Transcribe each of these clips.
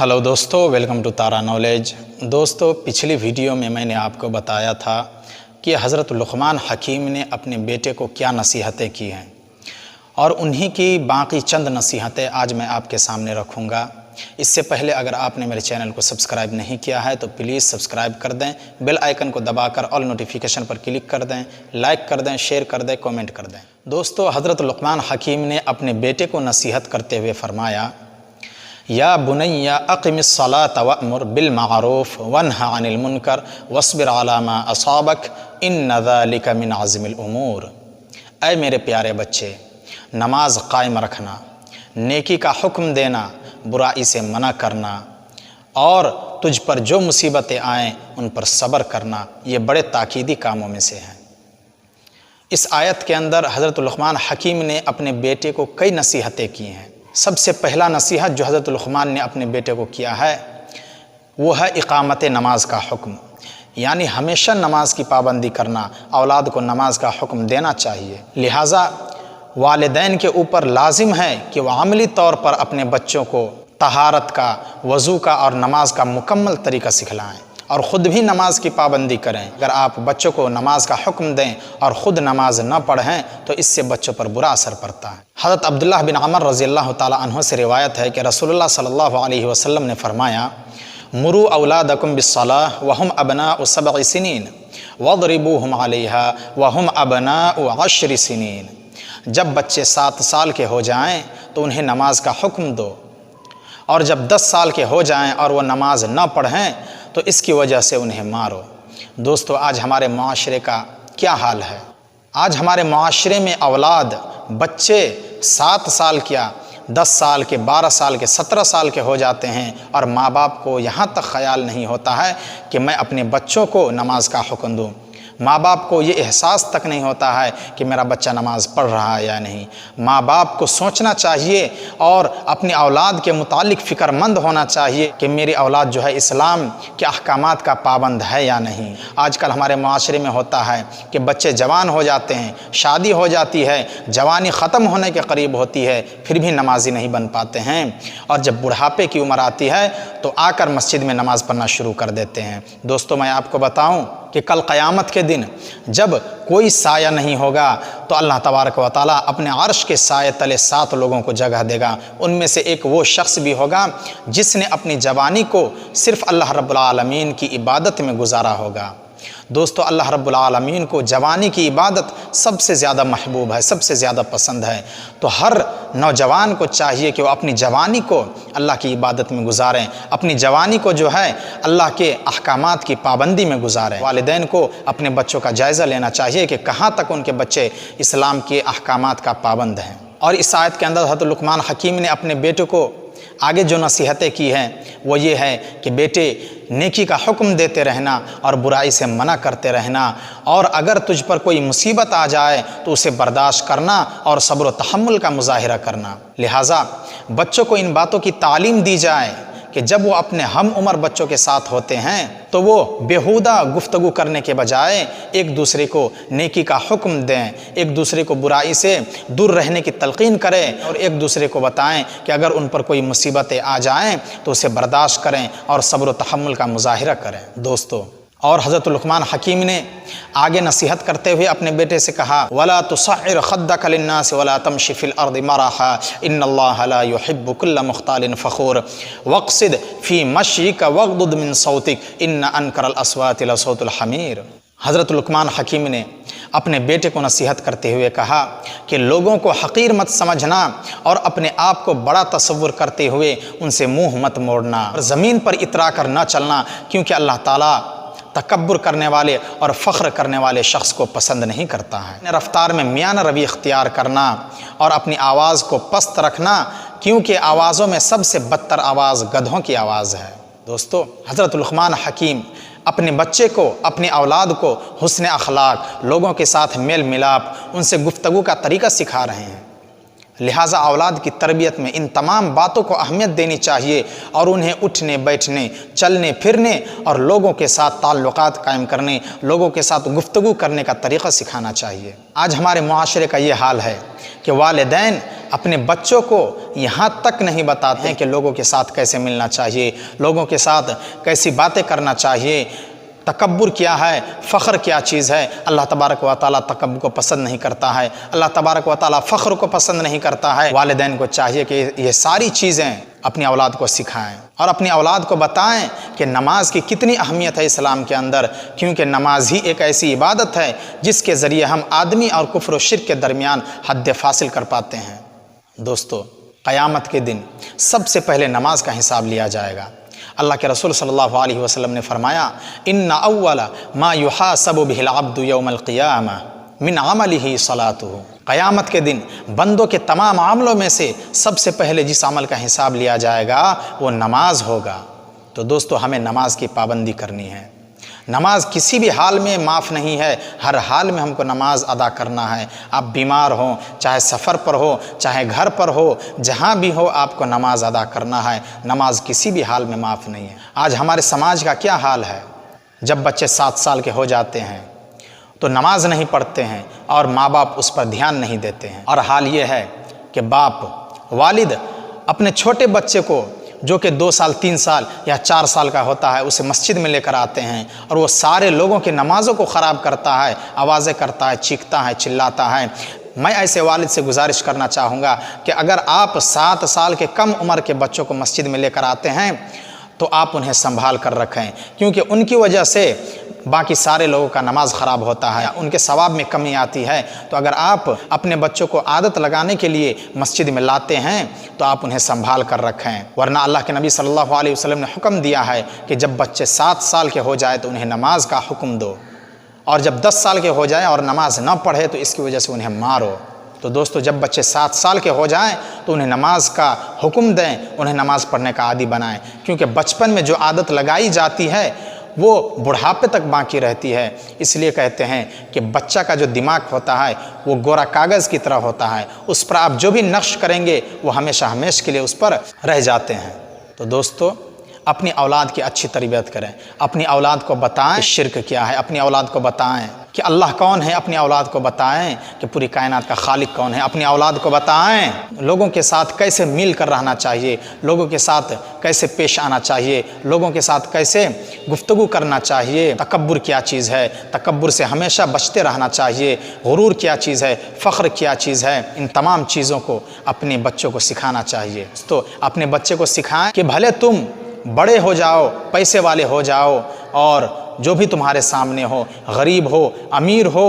Hello दोस्तों, welcome to Tara knowledge. दोस्तों, पिछली वीडियो में मैंने आपको बताया था कि हज़रत लुक़मान हकीम ने अपने बेटे को क्या नसीहतें की हैं और उन्हीं की बाकी चंद नसीहतें आज मैं आपके सामने रखूँगा। इससे पहले अगर आपने मेरे चैनल को सब्सक्राइब नहीं किया है तो प्लीज़ सब्सक्राइब कर दें, बेल आइकन को दबाकर ऑल नोटिफिकेशन पर क्लिक कर दें, लाइक कर दें, शेयर कर दें, कमेंट कर दें। दोस्तों, हज़रत लुक़मान हकीम ने अपने बेटे को नसीहत करते हुए फरमाया, या बुनैया अक़िमिस सलात वअमुर बिल मारूफ वन्हा अनिल मुनकर वस्बिर अला मा असाबक इन्न ज़ालिका मिन अज़्मिल उमूर। ऐ मेरे प्यारे बच्चे, नमाज कायम रखना, नेकी का हुक्म देना, बुराई से मना करना और तुझ पर जो मुसीबतें आएँ उन पर सब्र करना, ये बड़े ताकीदी कामों में से हैं। इस आयत के अंदर हज़रत लुक़मान हकीम ने अपने बेटे को कई नसीहतें की हैं। सबसे पहला नसीहत जो हज़रत लुक़मान ने अपने बेटे को किया है वो है इक़ामत नमाज का हुक्म, यानी हमेशा नमाज की पाबंदी करना, औलाद को नमाज का हुक्म देना चाहिए। लिहाजा वालिदैन के ऊपर लाजिम है कि वह अमली तौर पर अपने बच्चों को तहारत का, वज़ू का और नमाज का मुकम्मल तरीका सिखलाएँ और ख़ुद भी नमाज की पाबंदी करें। अगर आप बच्चों को नमाज का हुक्म दें और ख़ुद नमाज न पढ़ें तो इससे बच्चों पर बुरा असर पड़ता है। हज़रत अब्दुल्लाह बिन अमर रज़ियल्लाहु ताला अन्हु से रिवायत है कि रसूलुल्लाह सल्लल्लाहु अलैहि वसल्लम ने फरमाया, मुरू औलादकुम बिस्सलाह वहुम अबनाउ सबअ सिनीन वदरिबूहुम अलैहा वहुम अबनाउ अश्र सिनीन। जब बच्चे 7 साल के हो जाएं तो उन्हें नमाज का हुक्म दो, और जब 10 साल के हो जाएं और वो नमाज न पढ़ें तो इसकी वजह से उन्हें मारो। दोस्तों, आज हमारे माशरे का क्या हाल है? आज हमारे माशरे में औलाद, बच्चे 7 साल क्या 10 साल के, 12 साल के, 17 साल के हो जाते हैं और माँ बाप को यहाँ तक ख्याल नहीं होता है कि मैं अपने बच्चों को नमाज का हुक्म दूँ। माँ बाप को ये एहसास तक नहीं होता है कि मेरा बच्चा नमाज़ पढ़ रहा है या नहीं। माँ बाप को सोचना चाहिए और अपनी औलाद के मुतालिक फ़िक्रमंद होना चाहिए कि मेरी औलाद जो है इस्लाम के अहकामात का पाबंद है या नहीं। आजकल हमारे माशरे में होता है कि बच्चे जवान हो जाते हैं, शादी हो जाती है, जवानी ख़त्म होने के करीब होती है, फिर भी नमाजी नहीं बन पाते हैं, और जब बुढ़ापे की उम्र आती है तो आकर मस्जिद में नमाज़ पढ़ना शुरू कर देते हैं। दोस्तों, मैं आपको बताऊँ कि कल क़यामत के दिन जब कोई साया नहीं होगा तो अल्लाह तबारक व तआला अपने अर्श के साये तले 7 लोगों को जगह देगा। उनमें से एक वो शख्स भी होगा जिसने अपनी जवानी को सिर्फ़ अल्लाह रब्बुल आलमीन की इबादत में गुजारा होगा। दोस्तों, अल्लाह रब्बुल आलमीन को जवानी की इबादत सबसे ज़्यादा महबूब है, सबसे ज़्यादा पसंद है। तो हर नौजवान को चाहिए कि वो अपनी जवानी को अल्लाह की इबादत में गुजारें, अपनी जवानी को जो है अल्लाह के अहकामात की पाबंदी में गुजारें। वालिदैन को अपने बच्चों का जायज़ा लेना चाहिए कि कहाँ तक उनके बच्चे इस्लाम के अहकामात का पाबंद हैं। और इस आयत के अंदर हज़रत लुक़मान हकीम ने अपने बेटे को आगे जो नसीहतें की हैं वो ये है कि बेटे, नेकी का हुक्म देते रहना और बुराई से मना करते रहना, और अगर तुझ पर कोई मुसीबत आ जाए तो उसे बर्दाश्त करना और सब्र व तहम्मुल का मुजाहिरा करना। लिहाजा बच्चों को इन बातों की तालीम दी जाए कि जब वो अपने हम उम्र बच्चों के साथ होते हैं तो वो बेहुदा गुफ्तगू करने के बजाय एक दूसरे को नेकी का हुक्म दें, एक दूसरे को बुराई से दूर रहने की तलकीन करें और एक दूसरे को बताएं कि अगर उन पर कोई मुसीबतें आ जाएं तो उसे बर्दाश्त करें और सब्र व तहम्मुल का मुजाहिरा करें। दोस्तों, और हज़रत लुक़मान हकीम ने आगे नसीहत करते हुए अपने बेटे से कहा, वला तुसअ्इर खद्दक लिन्नास वला तमशी फिल अर्दि मराहा इन्नल्लाह ला युहिब्बु कुल्ला मुख्तालिन फ़ख़ूर वक़्सिद फ़ी मश्यिक वग़्दुद मिन सौतिक इन्न अनकरल अस्वाति लसौतुल हमीर। हज़रत लुक़मान हकीम ने अपने बेटे को नसीहत करते हुए कहा कि लोगों को हक़ीर मत समझना और अपने आप को बड़ा तसव्वुर करते हुए उनसे मुँह मत मोड़ना और ज़मीन पर इतरा कर न चलना, क्योंकि अल्लाह ताला तकब्बुर करने वाले और फ़ख्र करने वाले शख्स को पसंद नहीं करता है। रफ्तार में मियाना रवि इख्तियार करना और अपनी आवाज़ को पस्त रखना, क्योंकि आवाज़ों में सबसे बदतर आवाज़ गधों की आवाज़ है। दोस्तों, हज़रत लुक़मान हकीम अपने बच्चे को, अपनी औलाद को हुस्न अखलाक, लोगों के साथ मेल मिलाप, उनसे गुफ्तगू का तरीका सिखा रहे हैं। لہٰذا اولاد کی تربیت میں ان تمام باتوں کو اہمیت دینی چاہیے اور انہیں اٹھنے بیٹھنے چلنے پھرنے اور لوگوں کے ساتھ تعلقات قائم کرنے، لوگوں کے ساتھ گفتگو کرنے کا طریقہ سکھانا چاہیے۔ آج ہمارے معاشرے کا یہ حال ہے کہ والدین اپنے بچوں کو یہاں تک نہیں بتاتے ہیں کہ لوگوں کے ساتھ کیسے ملنا چاہیے، لوگوں کے ساتھ کیسی باتیں کرنا چاہیے، تکبر کیا ہے، فخر کیا چیز ہے۔ اللہ تبارک و تعالیٰ تکبر کو پسند نہیں کرتا ہے، اللہ تبارک و تعالیٰ فخر کو پسند نہیں کرتا ہے۔ والدین کو چاہیے کہ یہ ساری چیزیں اپنی اولاد کو سکھائیں اور اپنی اولاد کو بتائیں کہ نماز کی کتنی اہمیت ہے اسلام کے اندر، کیونکہ نماز ہی ایک ایسی عبادت ہے جس کے ذریعے ہم آدمی اور کفر و شرک کے درمیان حد فاصل کر پاتے ہیں۔ دوستو، قیامت کے دن سب سے پہلے نماز کا حساب لیا جائے گا۔ اللہ کے رسول صلی اللہ علیہ وسلم نے فرمایا، ان اول ما یحاسب به العبد یوم القیامہ من عملہ صلاتہ۔ قیامت کے دن بندوں کے تمام عملوں میں سے سب سے پہلے جس عمل کا حساب لیا جائے گا وہ نماز ہوگا۔ تو دوستو، ہمیں نماز کی پابندی کرنی ہے۔ نماز کسی بھی حال میں معاف نہیں ہے، ہر حال میں ہم کو نماز ادا کرنا ہے۔ آپ بیمار ہوں، چاہے سفر پر ہو، چاہے گھر پر ہو، جہاں بھی ہو آپ کو نماز ادا کرنا ہے۔ نماز کسی بھی حال میں معاف نہیں ہے۔ آج ہمارے سماج کا کیا حال ہے؟ جب بچے 7 سال کے ہو جاتے ہیں تو نماز نہیں پڑھتے ہیں اور ماں باپ اس پر دھیان نہیں دیتے ہیں۔ اور حال یہ ہے کہ باپ والد اپنے چھوٹے بچے کو جو کہ 2 سال 3 سال یا 4 سال کا ہوتا ہے اسے مسجد میں لے کر آتے ہیں اور وہ سارے لوگوں کی نمازوں کو خراب کرتا ہے، آوازیں کرتا ہے، چیختا ہے، چلاتا ہے۔ میں ایسے والد سے گزارش کرنا چاہوں گا کہ اگر آپ 7 سال کے کم عمر کے بچوں کو مسجد میں لے کر آتے ہیں تو آپ انہیں سنبھال کر رکھیں، کیونکہ ان کی وجہ سے باقی سارے لوگوں کا نماز خراب ہوتا ہے، ان کے ثواب میں کمی آتی ہے۔ تو اگر آپ اپنے بچوں کو عادت لگانے کے لیے مسجد میں لاتے ہیں تو آپ انہیں سنبھال کر رکھیں، ورنہ اللہ کے نبی صلی اللہ علیہ وسلم نے حکم دیا ہے کہ جب بچے 7 سال کے ہو جائے تو انہیں نماز کا حکم دو، اور جب 10 سال کے ہو جائیں اور نماز نہ پڑھے تو اس کی وجہ سے انہیں مارو۔ تو دوستو، جب بچے 7 سال کے ہو جائیں تو انہیں نماز کا حکم دیں، انہیں نماز پڑھنے کا عادی بنائیں، کیونکہ بچپن میں جو عادت لگائی جاتی ہے وہ بڑھاپے تک باقی رہتی ہے۔ اس لیے کہتے ہیں کہ بچہ کا جو دماغ ہوتا ہے وہ گورا کاغذ کی طرح ہوتا ہے، اس پر آپ جو بھی نقش کریں گے وہ ہمیشہ ہمیشہ کے لیے اس پر رہ جاتے ہیں۔ تو دوستو، اپنی اولاد کی اچھی تربیت کریں، اپنی اولاد کو بتائیں کہ شرک کیا ہے، اپنی اولاد کو بتائیں کہ اللہ کون ہے، اپنی اولاد کو بتائیں کہ پوری کائنات کا خالق کون ہے، اپنی اولاد کو بتائیں لوگوں کے ساتھ کیسے مل کر رہنا چاہیے، لوگوں کے ساتھ کیسے پیش آنا چاہیے، لوگوں کے ساتھ کیسے گفتگو کرنا چاہیے، تکبر کیا چیز ہے، تکبر سے ہمیشہ بچتے رہنا چاہیے، غرور کیا چیز ہے، فخر کیا چیز ہے، ان تمام چیزوں کو اپنے بچوں کو سکھانا چاہیے۔ تو اپنے بچے کو سکھائیں کہ بھلے تم بڑے ہو جاؤ، پیسے والے ہو جاؤ، اور جو بھی تمہارے سامنے ہو، غریب ہو، امیر ہو،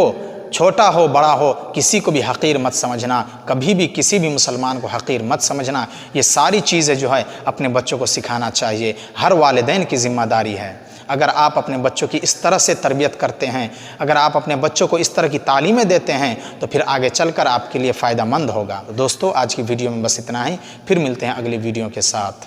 چھوٹا ہو، بڑا ہو، کسی کو بھی حقیر مت سمجھنا، کبھی بھی کسی بھی مسلمان کو حقیر مت سمجھنا۔ یہ ساری چیزیں جو ہے اپنے بچوں کو سکھانا چاہیے، ہر والدین کی ذمہ داری ہے۔ اگر آپ اپنے بچوں کی اس طرح سے تربیت کرتے ہیں، اگر آپ اپنے بچوں کو اس طرح کی تعلیمیں دیتے ہیں تو پھر آگے چل کر آپ کے لیے فائدہ مند ہوگا۔ دوستو، آج کی ویڈیو میں بس اتنا ہی، پھر ملتے ہیں اگلی ویڈیو کے ساتھ۔